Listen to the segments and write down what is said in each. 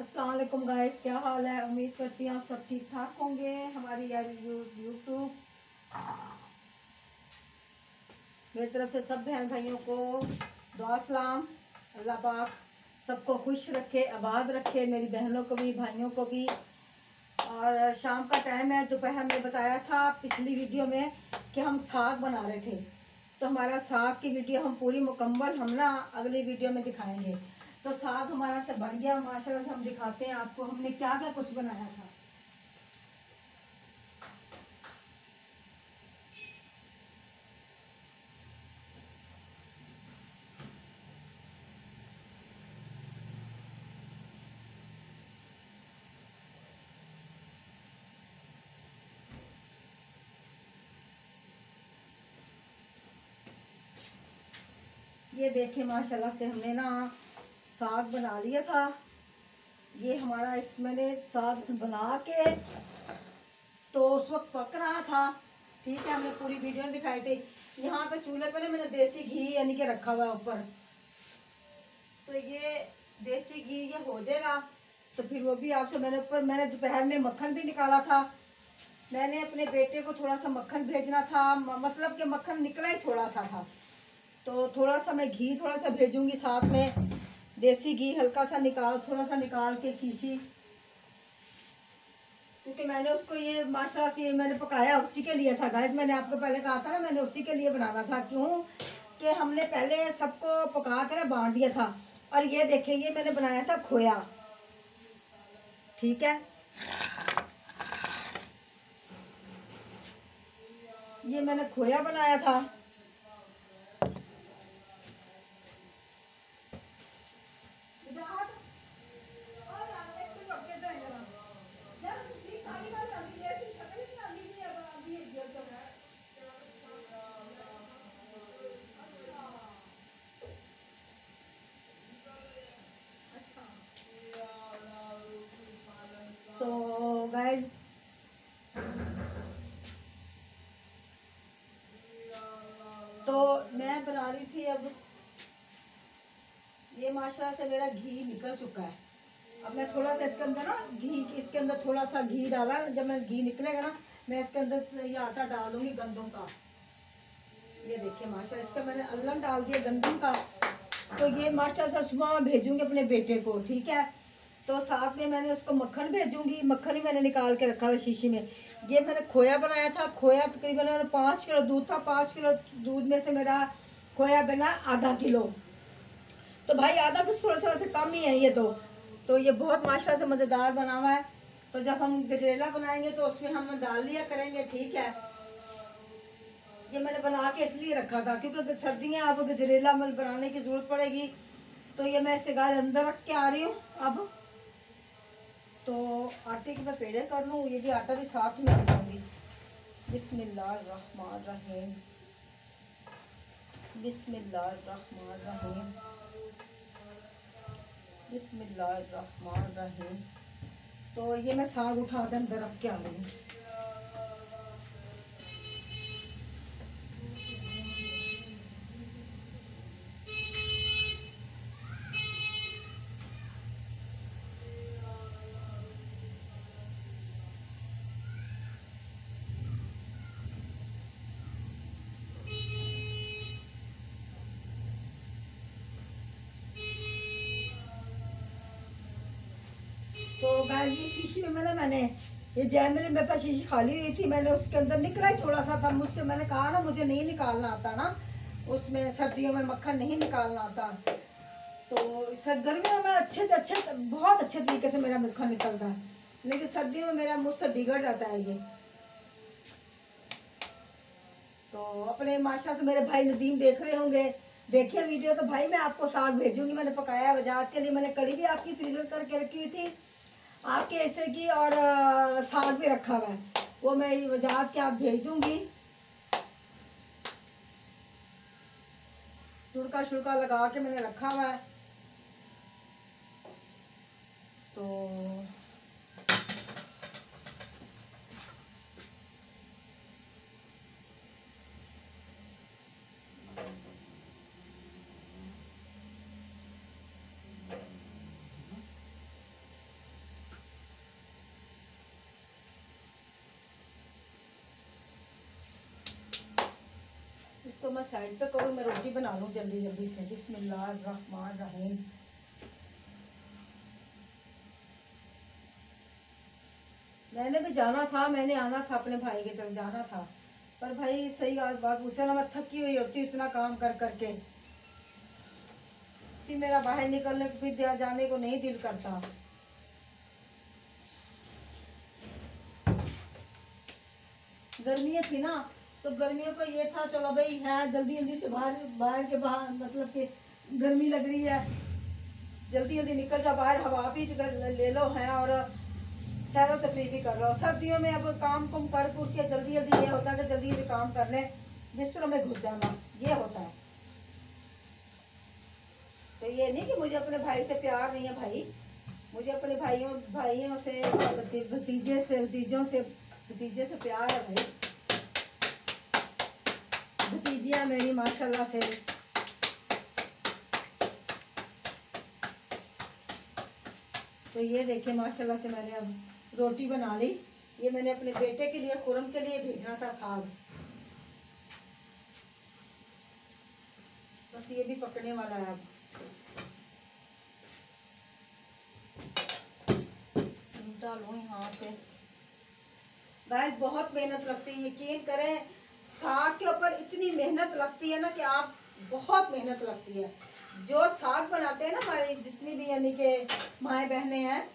अस्सलाम वालेकुम गाइस, क्या हाल है। उम्मीद करती हूँ आप सब ठीक ठाक होंगे। हमारी यार यूट्यूब मेरी तरफ से सब बहन भाइयों को दुआ सलाम। अल्लाह पाक सबको खुश रखे, आबाद रखे, मेरी बहनों को भी भाइयों को भी। और शाम का टाइम है, दोपहर में बताया था पिछली वीडियो में कि हम साग बना रहे थे, तो हमारा साग की वीडियो हम पूरी मुकम्मल हम ना अगली वीडियो में दिखाएंगे। तो साग हमारा से बढ़ गया माशाल्लाह से। हम दिखाते हैं आपको हमने क्या क्या कुछ बनाया था। ये देखें माशाल्लाह से हमने ना साग बना लिया था। ये हमारा मैंने साग बना के तो उस वक्त पक रहा था, ठीक है। हमने पूरी वीडियो में दिखाई थी। यहाँ पे चूल्हे पे मैंने देसी घी यानी कि रखा हुआ है ऊपर, तो ये देसी घी ये हो जाएगा तो फिर वो भी आपसे मैंने दोपहर में मक्खन भी निकाला था। मैंने अपने बेटे को थोड़ा सा मक्खन भेजना था, मतलब कि मक्खन निकला ही थोड़ा सा था, तो थोड़ा सा मैं घी थोड़ा सा भेजूंगी साथ में। देसी घी हल्का सा थोड़ा सा निकाल के शीशी, क्योंकि मैंने उसको ये माशाल्लाह से मैंने पकाया उसी के लिए था गाइस। मैंने आपको पहले कहा था ना, मैंने उसी के लिए बनाना था। क्यों कि हमने पहले सबको पका कर बांट दिया था। और ये देखें, ये मैंने बनाया था खोया, ठीक है। ये मैंने खोया बनाया था। तो गाइस तो मैं बना रही थी। अब ये माशाल्लाह से मेरा घी निकल चुका है। अब मैं थोड़ा सा इसके अंदर ना इसके अंदर थोड़ा सा घी डाला। जब मैं घी निकलेगा ना, मैं इसके अंदर ये आटा डाल दूंगी गंदम का। ये देखिए माशाल्लाह, इसका मैंने अल्लम डाल दिया गंदम का। तो ये माशाल्लाह से सुबह मैं भेजूंगी अपने बेटे को, ठीक है। तो साथ में मैंने उसको मक्खन भेजूंगी। मक्खन ही मैंने निकाल के रखा हुआ शीशी में। ये मैंने खोया बनाया था। खोया तकरीबन 5 किलो दूध था। 5 किलो दूध में से मेरा खोया बना आधा किलो। तो भाई आधा कुछ थोड़ा सा वैसे कम ही है ये तो ये बहुत माशाल्लाह से मज़ेदार बना हुआ है। तो जब हम गजरेला बनाएंगे तो उसमें हम डाल लिया करेंगे, ठीक है। ये मैंने बना के इसलिए रखा था क्योंकि सर्दियाँ अब गजरेला बनाने की ज़रूरत पड़ेगी। तो ये मैं इसे गाय अंदर रख के आ रही हूँ अब। तो आटे के मैं पेड़े कर लूँ, ये भी आटा भी साथ में रखूँगी। बिस्मिल्लाहिर्रहमानिर्रहीम, बिस्मिल्लाहिर्रहमानिर्रहीम, बिस्मिल्लाहिर्रहमानिर्रहीम। तो ये मैं साग उठा के अंदर रख के आ रही हूँ। तो गाइस ये शीशी में मैंने ये जैमली मेरे पास शीशी खाली हुई थी, मैंने उसके अंदर निकला ही थोड़ा सा था। मुझसे मैंने कहा ना मुझे नहीं निकालना आता ना, उसमें सर्दियों में मक्खन नहीं निकालना आता। तो गर्मियों में अच्छे बहुत अच्छे तरीके से मेरा मक्खन निकलता है, लेकिन सर्दियों में मेरा मुझसे बिगड़ जाता है ये। तो अपने माशा से मेरे भाई नदीम देख रहे होंगे, देखिए वीडियो। तो भाई मैं आपको साग भेजूंगी। मैंने पकाया वजात के लिए। मैंने कड़ी भी आपकी फ्रीजर करके रखी हुई थी आपके ऐसे की, और साग भी रखा हुआ है, वो मैं वजात के आप भेज दूंगी। तुड़का शुड़का लगा के मैंने रखा हुआ है। तो इसको मैं साइड पे करूँ, मैं रोटी बना लूँ जल्दी जल्दी से। बिस्मिल्लाहिर्रहमानिर्रहीम। मैंने भी जाना था, मैंने आना था, अपने भाई की तरफ जाना था, पर भाई सही बात पूछो ना, मैं थकी हुई होती इतना काम कर करके, फिर मेरा बाहर निकलने भी जाने को नहीं दिल करता। गर्मियाँ थी ना, तो गर्मियों का ये था चलो भाई है जल्दी जल्दी से बाहर मतलब कि गर्मी लग रही है, जल्दी जल्दी निकल जाओ बाहर, हवा भी ले लो है और सैरो तफरीह भी कर लो। सर्दियों में अब काम कुम कर के जल्दी जल्दी ये होता है कि जल्दी जल्दी काम कर लें, बिस्तरों में घुस जाए, बस ये होता है। तो ये नहीं कि मुझे अपने भाई से प्यार नहीं है, भाई मुझे अपने भाइयों से, भतीजे से प्यार है भाई। भतीजियाँ मेरी माशाल्लाह से, तो ये देखिए माशाल्लाह से मैंने अब रोटी बना ली। ये मैंने अपने बेटे के लिए, खुरम के लिए भेजना था साग, बस ये भी पकने वाला है। अब डालो यहाँ से। गाइस बहुत मेहनत लगती है, यकीन करें साग के ऊपर इतनी मेहनत लगती है ना कि आप, बहुत मेहनत लगती है। जो साग बनाते हैं ना, हमारी जितनी भी यानी कि माएँ बहनें हैं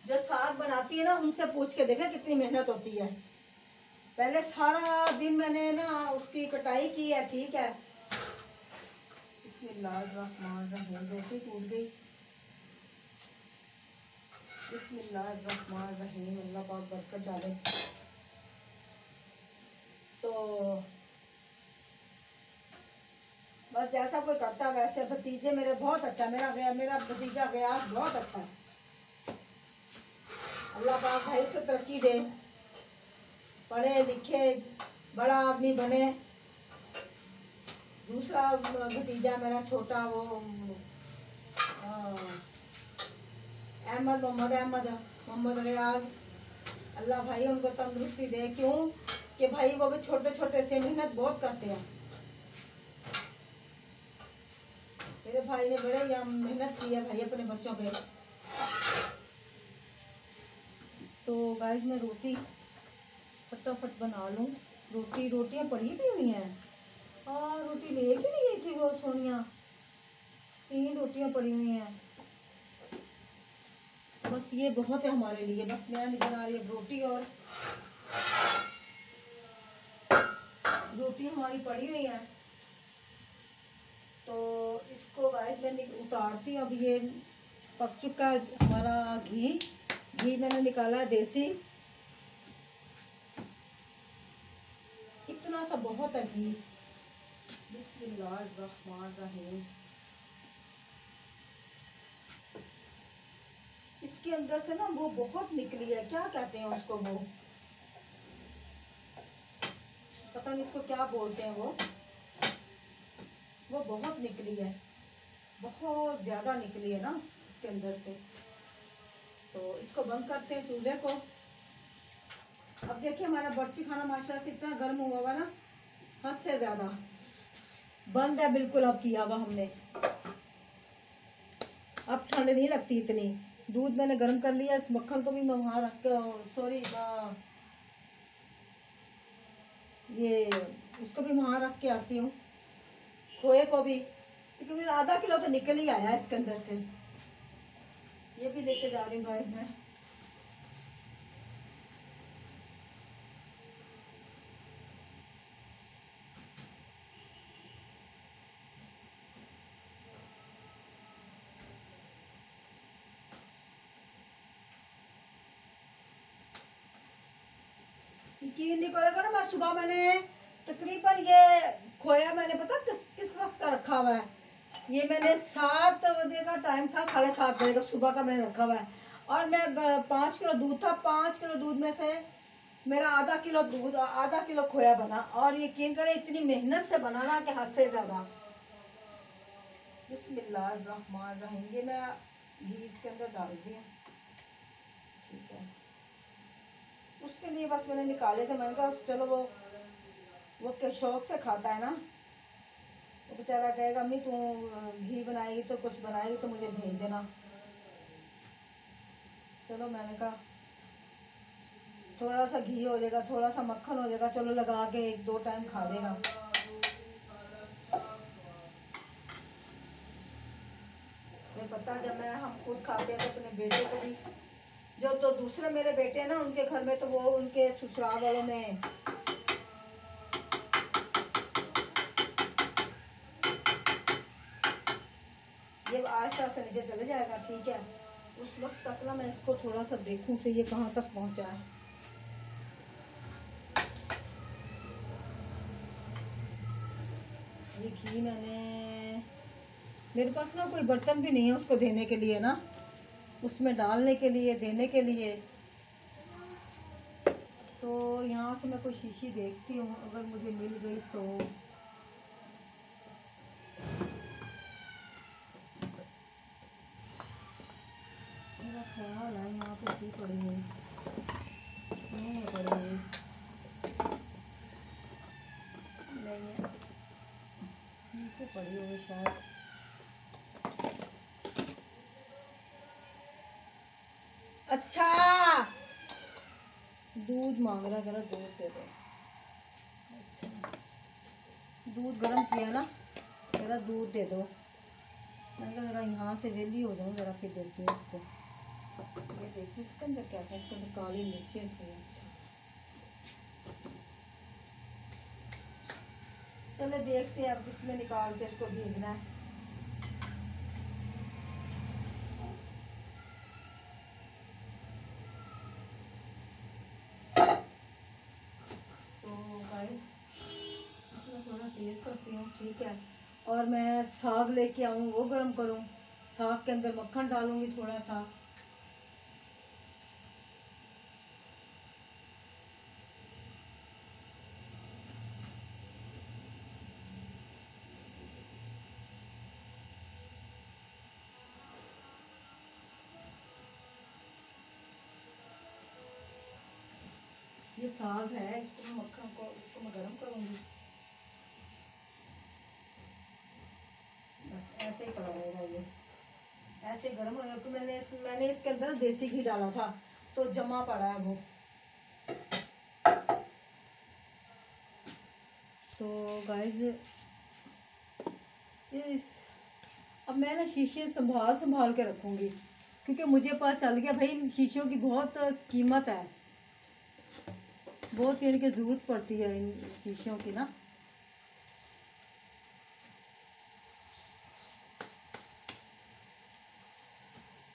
जो साग बनाती है ना, उनसे पूछ के देखें कितनी मेहनत होती है। पहले सारा दिन मैंने ना उसकी कटाई की है, ठीक है। बिस्मिल्लाहिर्रहमानिर्रहीम। रोटी टूट गई। बिस्मिल्लाहिर्रहमानिर्रहीम। अल्लाह पाक बरकत डाले। तो बस जैसा कोई करता वैसे। भतीजे मेरे बहुत अच्छा, मेरा भतीजा गयास बहुत अच्छा है। अल्लाह पाक भाई उसे तरक्की दे, पढ़े लिखे बड़ा आदमी बने। दूसरा भतीजा मेरा छोटा, वो मोहम्मद रियाज, अल्लाह भाई उनको तंदुरुस्ती दे। क्यों कि भाई वो भी छोटे छोटे से मेहनत बहुत करते हैं। मेरे भाई ने बड़े मेहनत की है भाई अपने बच्चों पे। तो गाइस मैं रोटी फटाफट बना लूँ। रोटियां पड़ी भी हुई हैं। हाँ रोटी लेके नहीं गई थी वो सोनिया, 3 रोटियां पड़ी हुई हैं, बस ये बहुत है हमारे लिए। बस मैं नहीं बना रही रोटी, और रोटी हमारी पड़ी हुई है। तो इसको गाइस मैंने उतारती हूँ। अब ये पक चुका है हमारा घी मैंने निकाला है देसी, इतना सा बहुत है घी। बिस्मिल्लाहिर्रहमानिर्रहीम। इसके अंदर से ना वो बहुत निकली है, क्या कहते हैं उसको, वो पता नहीं इसको क्या बोलते हैं, वो बहुत निकली है, बहुत ज्यादा निकली है ना इसके अंदर से। तो इसको बंद करते हैं चूल्हे को। अब देखिए हमारा बर्ची खाना माशाल्लाह से इतना गर्म हुआ हुआ ना, हद से ज्यादा बंद है बिल्कुल। अब किया हुआ हमने, अब ठंड नहीं लगती इतनी। दूध मैंने गर्म कर लिया, इस मक्खन को भी मैं वहाँ रख के, सॉरी ये इसको भी वहाँ रख के आती हूँ, खोए को भी, क्योंकि आधा किलो तो निकल ही आया इसके अंदर से। ये भी लेके जा रही हूँ गाइस मैं। यकीन नहीं करेगा ना, मैं सुबह मैंने तकरीबन ये खोया मैंने पता किस वक्त का रखा हुआ है। ये मैंने 7 बजे का टाइम था, 7:30 बजे का सुबह का मैंने रखा हुआ है। और मैं 5 किलो दूध था, 5 किलो दूध में से मेरा आधा किलो खोया बना। और यकीन करें इतनी मेहनत से बनाना कि हद से ज़्यादा। बिस्मिल्लाहिर्रहमानिर्रहीम। ये मैं घी इसके अंदर डाल दी हूँ, ठीक है। उसके लिए बस मैंने निकाले थे, मैंने कहा चलो वो वो के शौक से खाता है ना, वो बेचारा कहेगा अम्मी तू घी बनाएगी तो कुछ बनाएगी तो मुझे भेज देना। चलो मैंने कहा थोड़ा सा घी हो जाएगा, थोड़ा सा मक्खन हो जाएगा, चलो लगा के 1-2 टाइम खा लेगा। मैं पता जब मैं हम खुद खाते हैं तो अपने बेटे को भी, जो तो दूसरे मेरे बेटे हैं ना उनके घर में तो वो उनके ससुराल वालों में ये आहिस्ता आहिस्ता नीचे चले जाएगा, ठीक है। उस वक्त तक ना मैं इसको थोड़ा सा देखूं से ये कहाँ तक पहुंचा है। ये घी मेरे पास ना कोई बर्तन भी नहीं है उसको देने के लिए ना, उसमें डालने के लिए देने के लिए। तो यहाँ से मैं कोई शीशी देखती हूँ अगर मुझे मिल गई तो। मेरा ख्याल है यहाँ पे की पड़ी है, नहीं पड़ी है, नहीं है, नीचे पड़ी होगी शायद। अच्छा दूध मांग रहा, जरा दूध दे दो। अच्छा दूध गर्म किया ना, जरा दूध दे दो। मैंने कहा जरा यहाँ से जल्दी हो जाऊँ, जरा फिर देखती हूँ उसको। ये देखिए इसके अंदर क्या था, इसके अंदर काली मिर्चें थी। अच्छा चले देखते हैं अब किसमें निकाल के इसको भेजना है। तो गाइस इसमें थोड़ा तेज़ करती हूँ, ठीक है। और मैं साग लेके आऊँ वो गर्म करूँ, साग के अंदर मक्खन डालूंगी थोड़ा सा। ये साग है, इसको मैं मक्खन को इसको मैं गर्म करूँगी। बस ऐसे ही पड़ा रहेगा, ये ऐसे गर्म हो गया क्योंकि मैंने इसके अंदर देसी घी डाला था तो जमा पड़ा है वो। तो गाइस इस अब मैं ना शीशे संभाल के रखूँगी क्योंकि मुझे पता चल गया भाई शीशों की बहुत कीमत है, बहुत इनकी ज़रूरत पड़ती है इन शीशों की ना।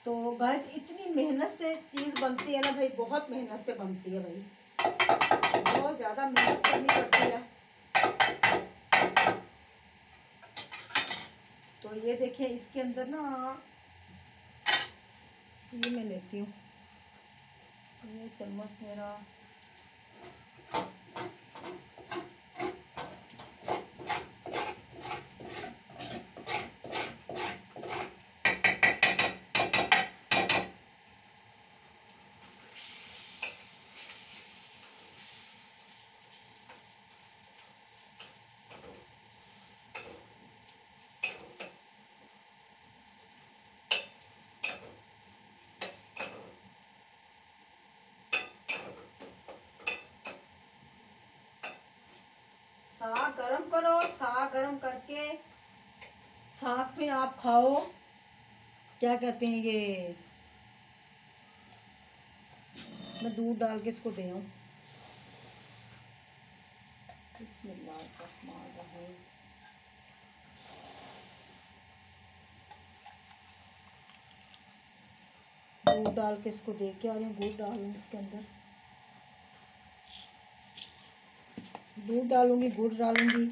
तो गाइस इतनी मेहनत से चीज़ बनती है ना भाई, बहुत मेहनत से बनती है भाई, बहुत ज़्यादा मेहनत करनी पड़ती है। तो ये देखिए इसके अंदर ना ये मैं लेती हूँ, ये चम्मच मेरा साग गरम करो, साग गरम करके साग में आप खाओ, क्या कहते हैं ये, मैं दूध डाल के इसको दे आऊँ। बिस्मिल्लाहिर्रहमानिर्रहीम। दूध डाल के इसको दे के आ रही हूँ, दूध डालूंगी इसके अंदर, दूध डालूंगी, गुड़ डालूंगी,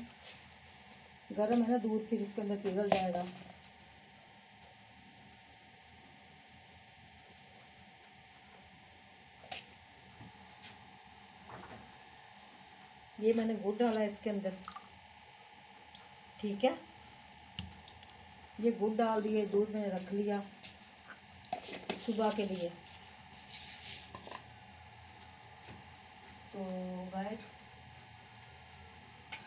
गर्म है ना दूध, फिर इसके अंदर पिघल जाएगा। ये मैंने गुड़ डाला है इसके अंदर, ठीक है। ये गुड़ डाल दिए, दूध मैंने रख लिया सुबह के लिए। तो गाइस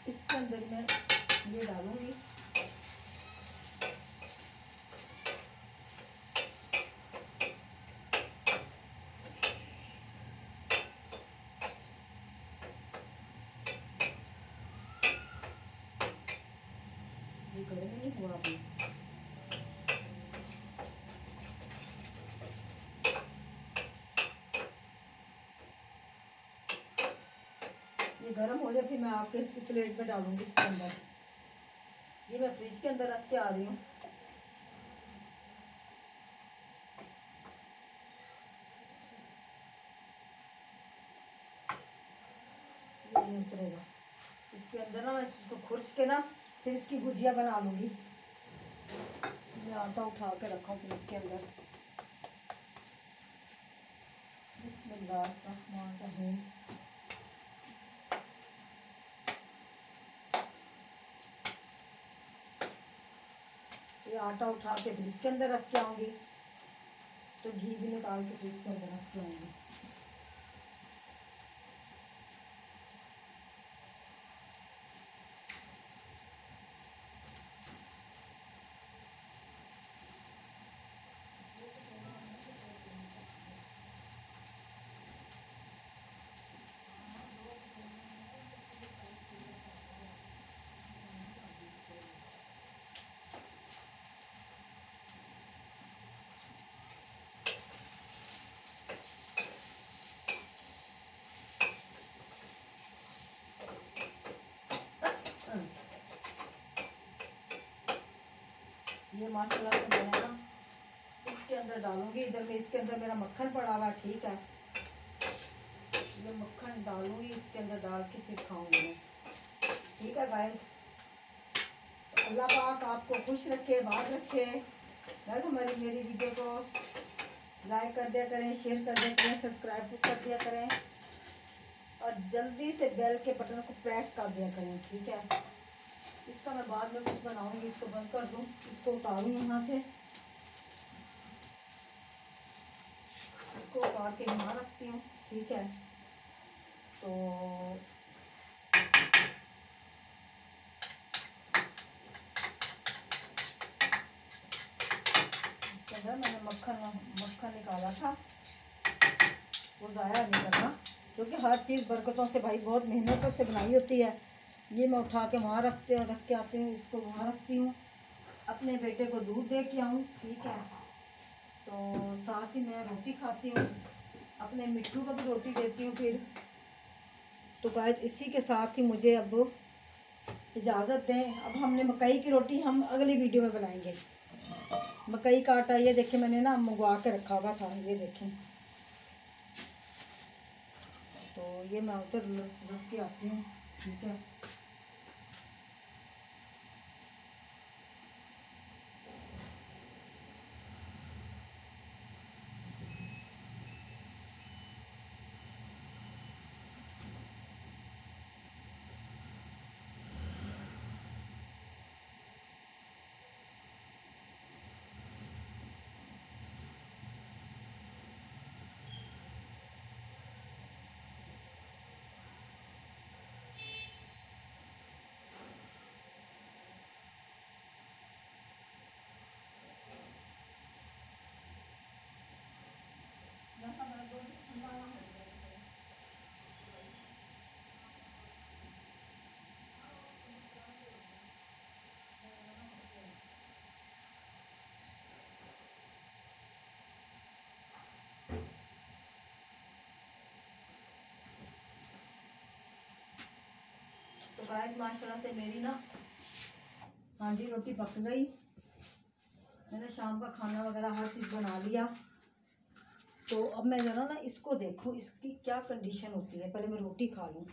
इसके अंदर मैं ये डालूंगी। ये गर्म नहीं हुआ अभी। ये गर्म हो जाए फिर मैं आपके इस प्लेट में डालूंगी इसके अंदर। ये मैं फ्रिज के अंदर रख के आ रही हूँ। ये नहीं उतरेगा इसके अंदर ना, मैं इसको खुर्च के ना फिर इसकी भुजिया बना लूँगी। मैं आटा उठा के रखा हूँ फिर इसके अंदर। बिस्मिल्लाहिर्रहमानिर्रहीम। ये आटा उठा के फ्रिज के अंदर रख के आऊँगी, तो घी भी निकाल के फ्रिज के अंदर रख के आऊँगी। ये माशाल्लाह से मैंने ना इसके अंदर डालूंगी। इधर में इसके अंदर मेरा मक्खन पड़ा हुआ है, ठीक है। ये मक्खन डालूंगी इसके अंदर, डाल के फिर खाऊंगी मैं, ठीक है गाइस। तो अल्लाह पाक आपको खुश रखे, बात रखे। बस हमारी मेरी वीडियो को लाइक कर दिया करें, शेयर कर दिया करें, सब्सक्राइब कर दिया करें और जल्दी से बेल के बटन को प्रेस कर दिया करें, ठीक है। इसका मैं बाद में कुछ बनाऊंगी। इसको बंद कर दूं, इसको उतारूं यहाँ से, इसको उतार के यहाँ रखती हूँ, ठीक है। तो इसके अंदर मैंने मक्खन निकाला था, वो ज़ाया नहीं करना, क्योंकि हर चीज़ बरकतों से भाई बहुत मेहनतों से बनाई होती है। ये मैं उठा के वहाँ रख के आती हूँ, इसको वहाँ रखती हूँ, अपने बेटे को दूध दे के आऊँ, ठीक है। तो साथ ही मैं रोटी खाती हूँ, अपने मिट्टू को भी रोटी देती हूँ फिर। तो गाइस इसी के साथ ही मुझे अब इजाज़त दें। अब हमने मकई की रोटी हम अगली वीडियो में बनाएंगे। मकई का आटा ये देखें मैंने ना मंगवा के रखा हुआ था, ये देखें। तो ये मैं उधर रख के आती हूँ, ठीक है। तो गाइस माशाल्लाह से मेरी ना हांडी रोटी पक गई। मैंने शाम का खाना वगैरह हर चीज़ बना लिया। तो अब मैं ज़रा ना इसको देखूँ इसकी क्या कंडीशन होती है। पहले मैं रोटी खा लूँ,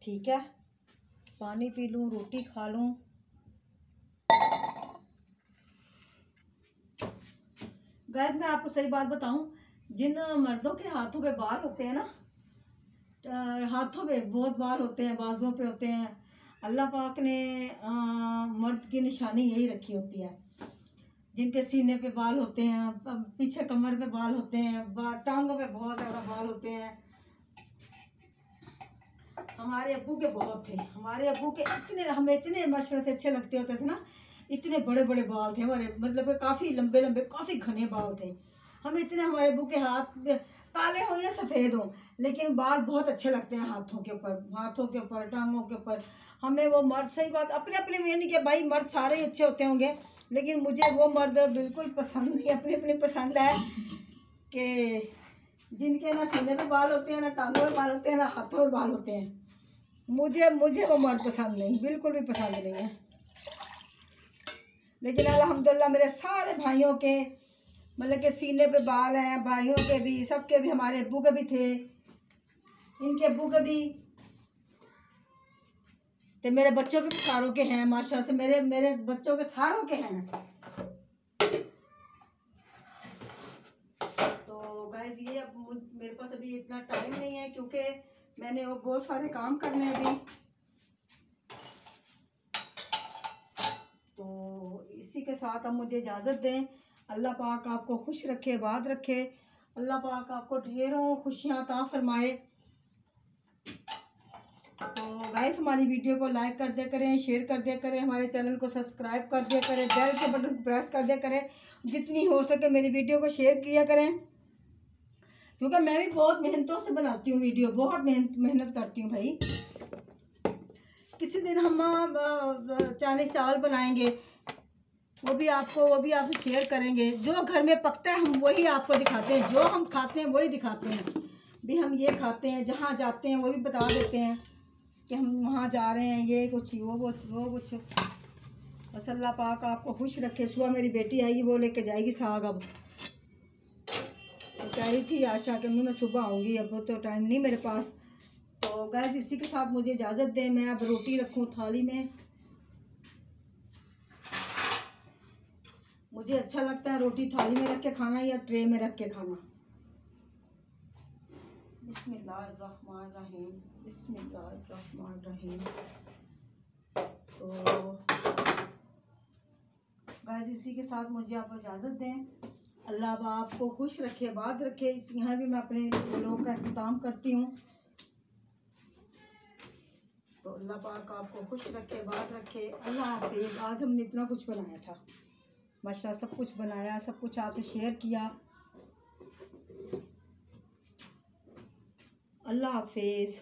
ठीक है, पानी पी लूँ, रोटी खा लूँ। गाइस मैं आपको सही बात बताऊं, जिन मर्दों के हाथों पे बाल होते हैं ना, हाथों पे बहुत बाल होते हैं, बाजुओं पे होते हैं, अल्लाह पाक ने मर्द की निशानी यही रखी होती है। जिनके सीने पे बाल होते हैं, पीछे कमर पे बाल होते हैं, टांगों पे बहुत ज़्यादा बाल होते हैं, हमारे अब्बू के बहुत थे, हमारे अब्बू के इतने, हमें इतने माशाल्लाह से अच्छे लगते होते थे ना, इतने बड़े बड़े बाल थे हमारे, मतलब काफ़ी लंबे लंबे काफ़ी घने बाल थे। हमें इतने, हमारे अब्बू के हाथ काले हो या सफ़ेद हो, लेकिन बाल बहुत अच्छे लगते हैं हाथों के ऊपर, हाथों के ऊपर, टांगों के ऊपर। हमें वो मर्द, सही बात, अपने अपने में नहीं कि भाई मर्द सारे ही अच्छे होते होंगे, लेकिन मुझे वो मर्द बिल्कुल पसंद नहीं, अपनी अपनी पसंद है कि जिनके ना सीने पे बाल होते हैं, ना टांगों में बाल होते हैं, ना हाथों में बाल होते हैं। मुझे वो मर्द पसंद नहीं, बिल्कुल भी पसंद नहीं है। लेकिन अल्हम्दुलिल्लाह मेरे सारे भाइयों के मतलब के सीने पे बाल हैं, भाइयों के भी, सबके भी, हमारे अब्बू के भी थे, इनके अब्बू के भी, तो मेरे बच्चों के भी सारों के हैं माशाल्लाह से, मेरे बच्चों के सारों के हैं। तो गाइस ये अब मेरे पास अभी इतना टाइम नहीं है, क्योंकि मैंने वो बहुत सारे काम करने हैं अभी। तो इसी के साथ अब मुझे इजाज़त दें। अल्लाह पाक आपको खुश रखे, आबाद रखे, अल्लाह पाक आपको ढेरों खुशियाँ अता फरमाए। तो गाइस हमारी वीडियो को लाइक कर दिया करें, शेयर कर दिया करें, हमारे चैनल को सब्सक्राइब कर दिया करें, बेल के बटन को प्रेस कर दिया करें, जितनी हो सके मेरी वीडियो को शेयर किया करें, क्योंकि मैं भी बहुत मेहनतों से बनाती हूँ वीडियो, बहुत मेहनत करती हूँ भाई। किसी दिन हम चाइनीज़ चावल बनाएंगे, वो भी आपसे शेयर करेंगे। जो घर में पकता है हम वही आपको दिखाते हैं, जो हम खाते हैं वही दिखाते हैं भी, हम ये खाते हैं। जहाँ जाते हैं वो भी बता देते हैं कि हम वहाँ जा रहे हैं, ये कुछ वो कुछ। बस अल्लाह पाक आपको खुश रखे। सुबह मेरी बेटी आएगी, वो लेके जाएगी साग। अब तो कह रही थी आशा कि मैं सुबह आऊँगी, अब तो टाइम नहीं मेरे पास। तो गैस इसी के साथ मुझे इजाज़त दें। मैं अब रोटी रखूँ थाली में, मुझे अच्छा लगता है रोटी थाली में रख के खाना या ट्रे में रख के खाना। बिस्मिल्लाहिर्रहमानिर्रहीम, बिस्मिल्लाहिर्रहमानिर्रहीम। तो गाइस इसी के साथ मुझे आप इजाज़त दें। अल्लाह आपको खुश रखे, आबाद रखे। इस यहाँ भी मैं अपने लोग का एहतमाम करती हूँ। तो अल्लाह पाक आपको खुश रखे, आबाद रखे। अल्लाह हाफिज़। आज हमने इतना कुछ बनाया था माशाल्लाह, सब कुछ बनाया, सब कुछ आपसे शेयर किया। अल्लाह हाफिज़।